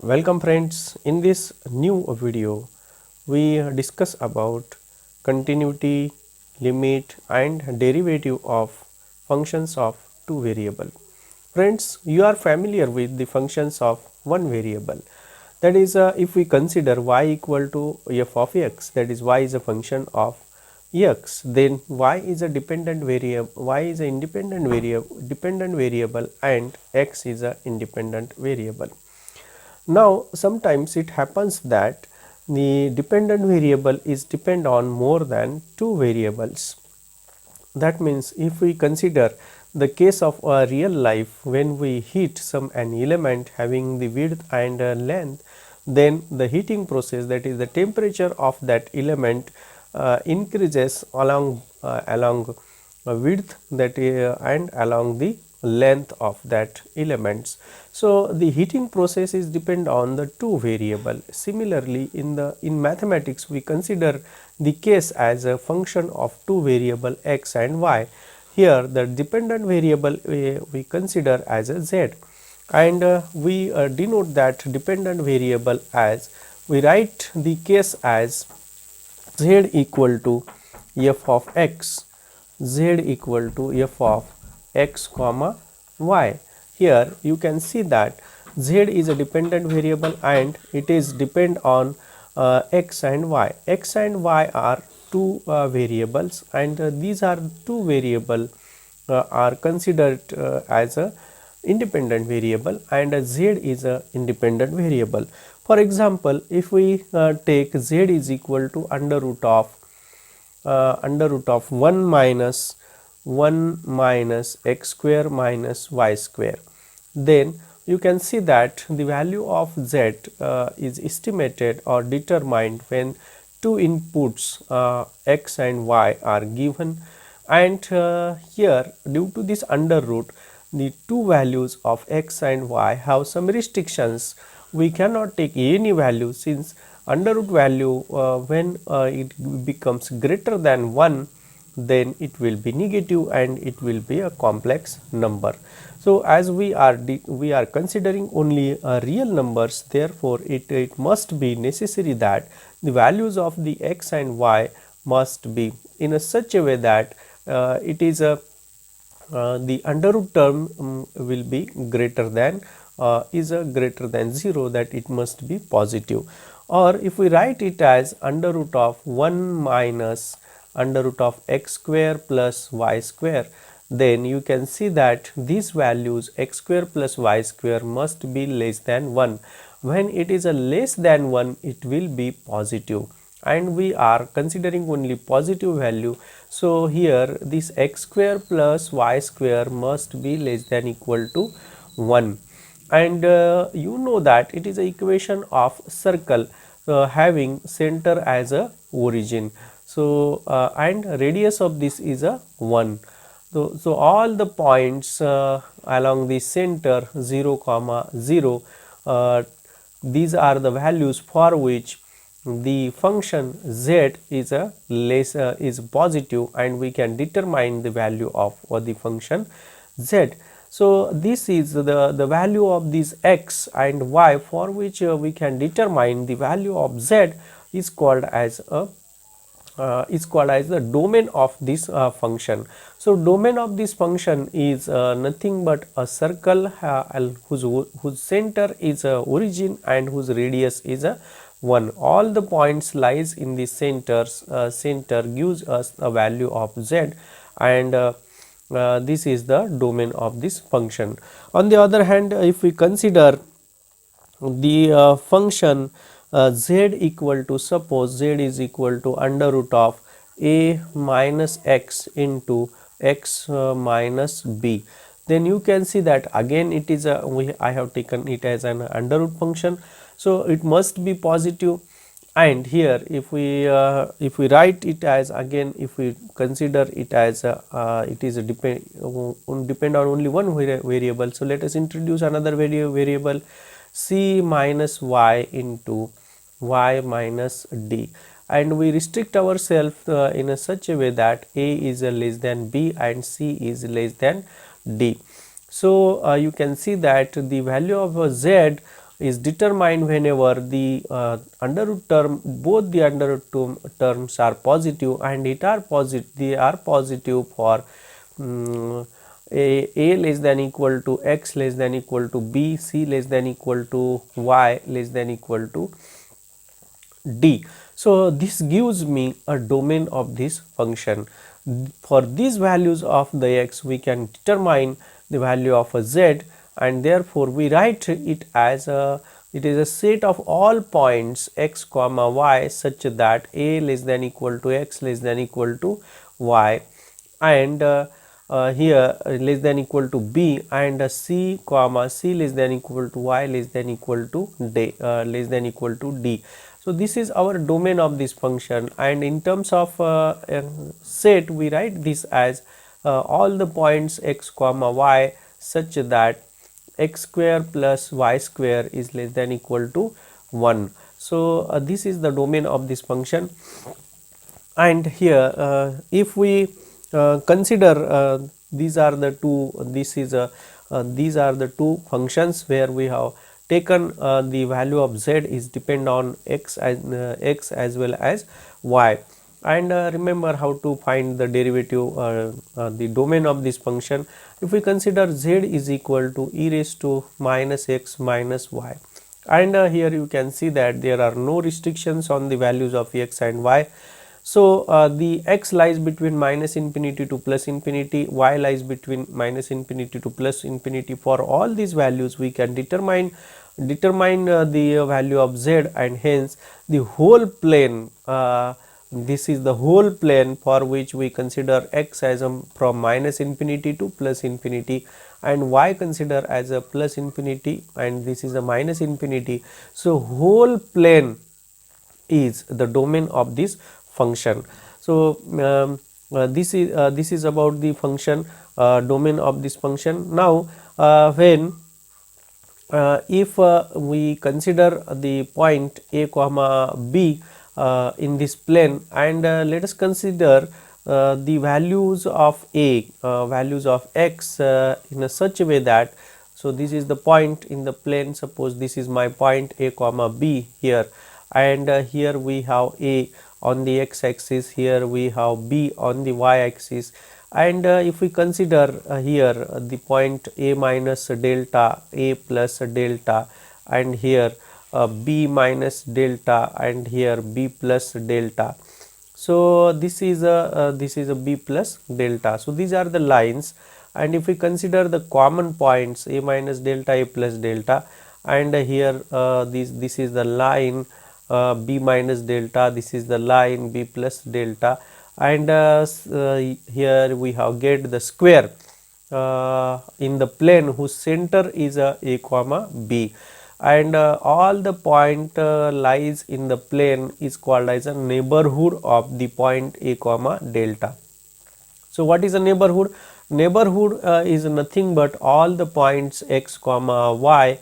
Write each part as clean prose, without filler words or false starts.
Welcome friends, in this new video we discuss about continuity, limit and derivative of functions of two variable. Friends, you are familiar with the functions of one variable, that is if we consider y equal to f of x, that is y is a function of x, then y is a dependent variable, y is a dependent variable and x is a independent variable. Now sometimes it happens that the dependent variable is depend on more than two variables. That means if we consider the case of a real life, when we heat some an element having the width and length, then the heating process, that is the temperature of that element increases along width that and along the length of that elements. So the heating process is depend on the two variable. Similarly, in mathematics we consider the case as a function of two variable x and y. Here the dependent variable we consider as a z, and we denote that dependent variable as, we write the case as z equal to f of x, z equal to f of x comma y. Here you can see that z is a dependent variable and it is depend on x and y. X and y are two variables, and these are two variable are considered as a independent variable, and z is a independent variable. For example, if we take z is equal to under root of 1 minus x square minus y square, then you can see that the value of z is estimated or determined when two inputs x and y are given, and here due to this under root, the two values of x and y have some restrictions. We cannot take any value, since under root value when it becomes greater than 1, then it will be negative and it will be a complex number. So as we are considering only real numbers, therefore it must be necessary that the values of the x and y must be in a such a way that it is a the under root term will be greater than is a greater than 0, that it must be positive. Or if we write it as under root of 1 minus under root of x square plus y square, then you can see that these values x square plus y square must be less than 1. When it is a less than 1, it will be positive, and we are considering only positive value. So here this x square plus y square must be less than equal to 1, and you know that it is a equation of circle having center as a origin. So and radius of this is a 1. So all the points along the center 0 comma 0, these are the values for which the function z is a is positive, and we can determine the value of the function z. So this is the value of this x and y for which we can determine the value of z is called as a the domain of this function. So domain of this function is nothing but a circle whose center is origin and whose radius is 1. All the points lies in the center gives us a value of z, and this is the domain of this function. On the other hand, if we consider the function z equal to, suppose z is equal to under root of a minus x into x minus b, then you can see that again it is a I have taken it as an under root function, so it must be positive. And here if we write it as, again if we consider it as it is a depend on only one variable, so let us introduce another variable c minus y into y minus d, and we restrict ourselves in such a way that a is less than b and c is less than d. So you can see that the value of z is determined whenever the under root term, both the under root terms are positive, and they are positive for a less than equal to x less than equal to b, c less than equal to y less than equal to d. So, this gives me a domain of this function. For these values of the x, we can determine the value of a z, and therefore, we write it as it is a set of all points x comma y such that a less than equal to x less than equal to y, and here less than equal to b, and c comma c less than equal to y less than equal to d, less than equal to d. So, this is our domain of this function, and in terms of set, we write this as all the points x comma y such that x square plus y square is less than equal to 1. So, this is the domain of this function, and here if we consider these are the two functions where we have taken the value of z is depend on x as well as y, and remember how to find the derivative the domain of this function. If we consider z is equal to e raised to minus x minus y, and here you can see that there are no restrictions on the values of x and y. So, the x lies between minus infinity to plus infinity, y lies between minus infinity to plus infinity. For all these values, we can determine the value of z, and hence the whole plane, this is the whole plane for which we consider x as from minus infinity to plus infinity, and y consider as a plus infinity, and this is a minus infinity. So, whole plane is the domain of this function. So, this is about the function domain of this function. Now, when if we consider the point a comma b in this plane, and let us consider the values of values of x in a such a way that, so this is the point in the plane, suppose this is my point a comma b here, and here we have a on the x axis, here we have b on the y axis, and if we consider here the point a minus delta, a plus delta, and here b minus delta, and here b plus delta. So, this is a b plus delta. So, these are the lines, and if we consider the common points a minus delta, a plus delta, and here this is the line b minus delta, this is the line b plus delta, and here we have get the square in the plane whose center is a comma b, and all the point lies in the plane is called as a neighborhood of the point a comma delta. So, what is a neighborhood? Neighborhood is nothing but all the points x comma y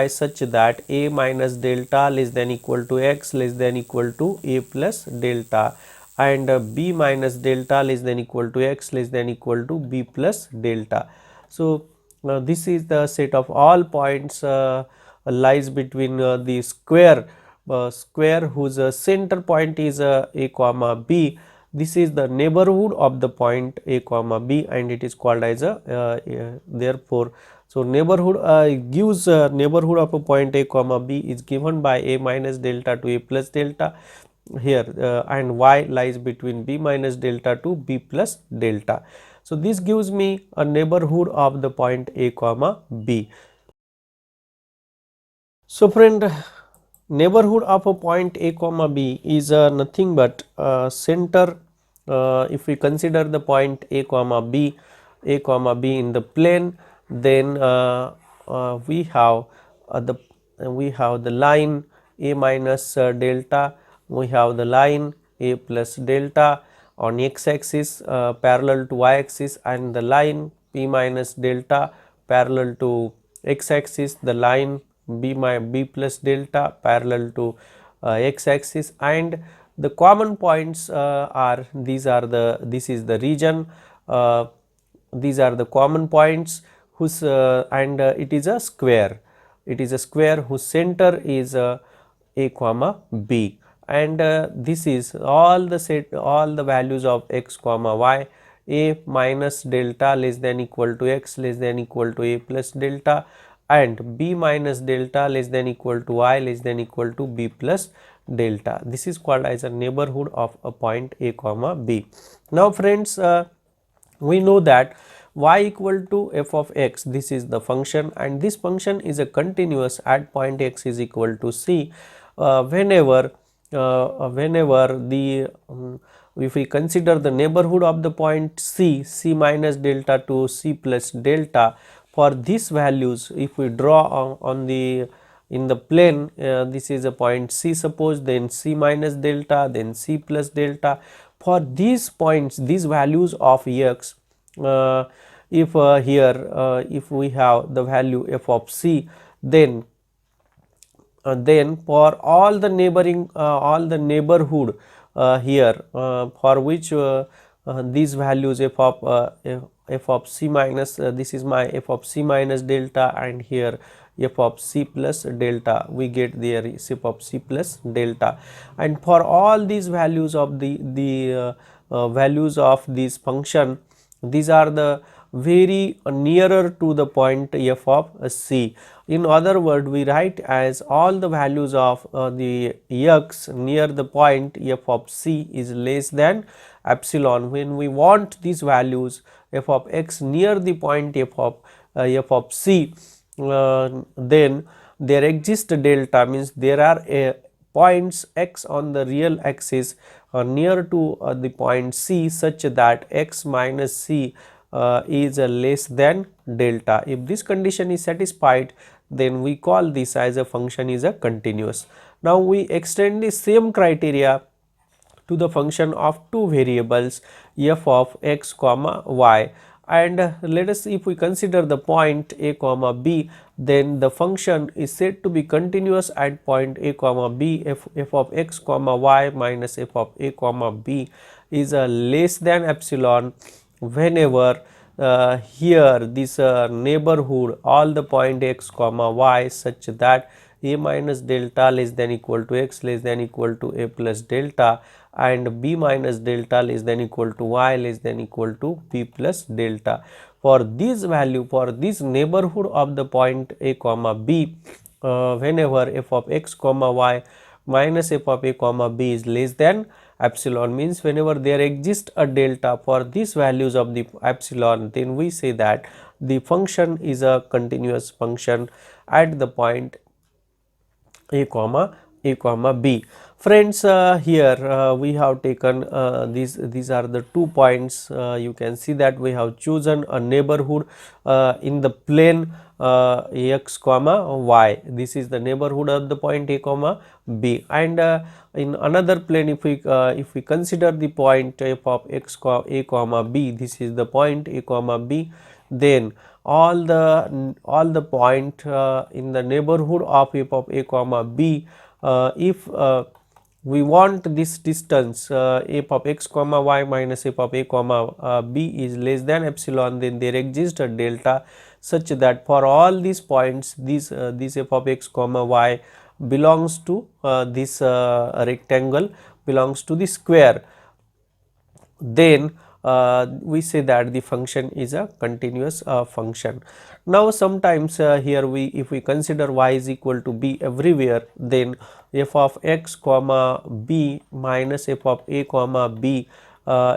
such that a minus delta less than equal to x less than equal to a plus delta, and b minus delta less than equal to x less than equal to b plus delta. So, this is the set of all points lies between the square whose center point is a comma b. This is the neighborhood of the point a comma b, and it is called as a therefore. So, neighborhood gives neighborhood of a point a comma b is given by a minus delta to a plus delta here, and y lies between b minus delta to b plus delta. So, this gives me a neighborhood of the point a comma b. So, friend, neighborhood of a point a comma b is nothing but center. If we consider the point a comma b in the plane, then we have the line a minus delta, we have the line a plus delta on x axis parallel to y axis, and the line p minus delta parallel to x axis, the line b plus delta parallel to x axis, and the common points are this is the region, these are the common points whose and it is a square. it is a square whose center is a comma b, and this is all the set, all the values of x comma y, a minus delta less than equal to x less than equal to a plus delta, and b minus delta less than equal to y less than equal to b plus delta. This is called as a neighborhood of a point a comma b. Now friends, we know that y equal to f of x, this is the function, and this function is a continuous at point x is equal to c. Whenever the if we consider the neighborhood of the point c minus delta to c plus delta, for these values if we draw on the in the plane, this is a point c suppose, then c minus delta, then c plus delta. For these points, these values of x, if here if we have the value f of c, then for all the neighboring all the neighborhood here for which these values f of c minus this is my f of c minus delta, and here f of c plus delta, we get there is f of c plus delta, and for all these values of the values of this function, these are the very nearer to the point f of c. In other word, we write as all the values of the x near the point f of c is less than epsilon. When we want these values f of x near the point f of c, then there exists delta, means there are points x on the real axis near to the point c such that x minus c is less than delta. If this condition is satisfied, then we call this as a function is a continuous. Now we extend the same criteria to the function of two variables f of x comma y, and let us, if we consider the point a comma b, then the function is said to be continuous at point a comma b. F of x comma y minus f of a comma b is less than epsilon whenever here this neighborhood all the point x comma y such that a minus delta less than equal to x less than equal to a plus delta, and b minus delta less than equal to y less than equal to b plus delta. For this value, for this neighborhood of the point a comma b, whenever f of x comma y minus f of a comma b is less than epsilon, means whenever there exists a delta for these values of the epsilon, then we say that the function is a continuous function at the point a comma b. Friends, here we have taken these are the 2 points. You can see that we have chosen a neighborhood in the plane x comma y. This is the neighborhood of the point a comma b, and in another plane, if we consider the point f of x a comma b, this is the point a comma b, then all the point in the neighborhood of f of a comma b, if we want this distance f of x comma y minus f of a comma b is less than epsilon, then there exists a delta such that for all these points this f of x comma y belongs to this rectangle, belongs to the square, then we say that the function is a continuous function. Now sometimes here if we consider y is equal to b everywhere, then f of x comma b minus f of a comma b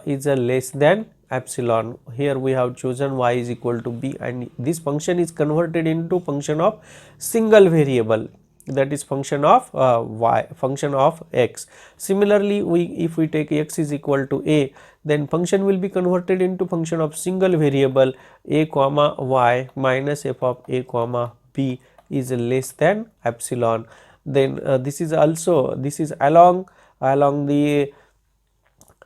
is less than epsilon. Here we have chosen y is equal to b, and this function is converted into function of single variable, that is function of y, function of x. Similarly, if we take x is equal to a, then function will be converted into function of single variable a comma y minus f of a comma b is less than epsilon. Then this is also, this is along the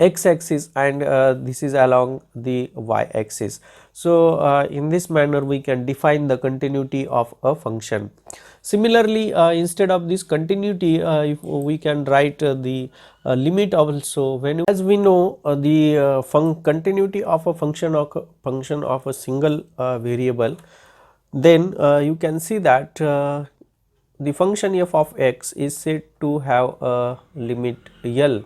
x axis, and this is along the y axis. So in this manner we can define the continuity of a function. Similarly, instead of this continuity, if we can write the limit also, when, as we know, the continuity of a function of a single variable, then you can see that the function f of x is said to have a limit L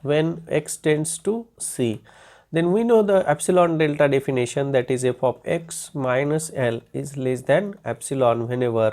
when x tends to c. Then we know the epsilon delta definition, that is f of x minus L is less than epsilon whenever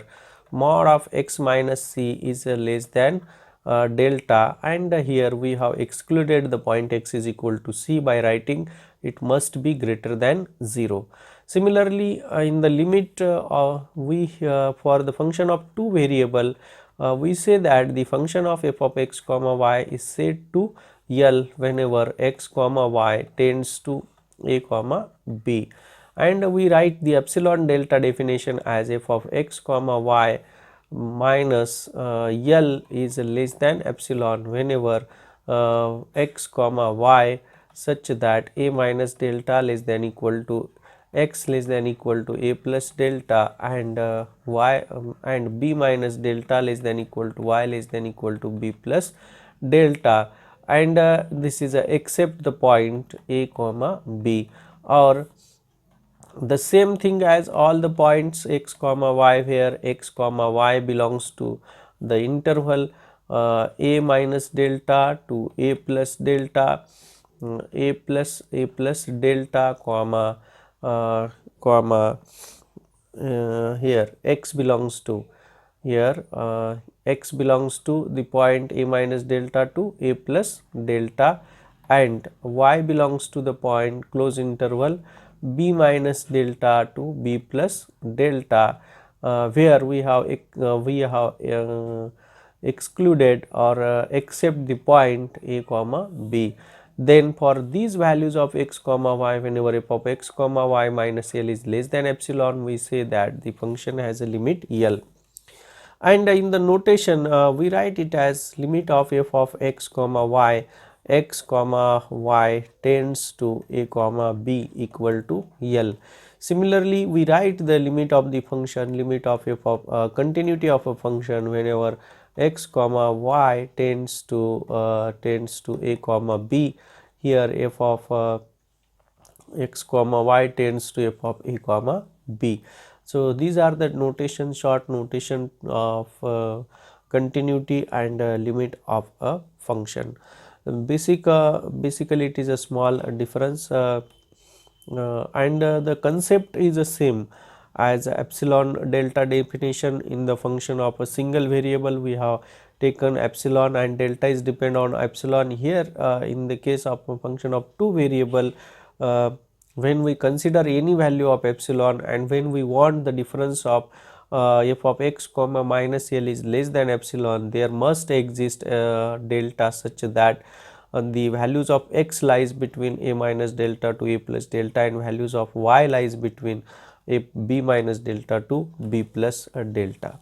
mod of x minus c is less than delta, and here we have excluded the point x is equal to c by writing it must be greater than 0. Similarly, in the limit for the function of two variable, we say that the function of f of x comma y is said to L whenever x comma y tends to a comma b, and we write the epsilon delta definition as f of x comma y minus L is less than epsilon whenever x comma y such that a minus delta less than equal to x less than equal to a plus delta, and y and b minus delta less than equal to y less than equal to b plus delta, and this is except the point a comma b, or the same thing as all the points x comma y, where x comma y belongs to the interval a minus delta to a plus delta, a plus delta comma here x belongs to, here x belongs to the point a minus delta to a plus delta, and y belongs to the point close interval b minus delta to b plus delta, where we have excluded or except the point a comma b. Then for these values of x comma y, whenever f of x comma y minus L is less than epsilon, we say that the function has a limit L, and in the notation we write it as limit of f of x comma y tends to a comma b equal to L. Similarly, we write the limit of the function, limit of f of continuity of a function whenever x comma y tends to a comma b. Here f of x comma y tends to f of a comma b. So these are the notation, short notation of continuity and limit of a function. Basically it is a small difference, and the concept is the same as epsilon delta definition. In the function of a single variable, we have taken epsilon and delta is depend on epsilon. Here in the case of a function of two variable, when we consider any value of epsilon and when we want the difference of f of x comma minus L is less than epsilon, there must exist delta such that the values of x lies between a minus delta to a plus delta, and values of y lies between a b minus delta to b plus delta.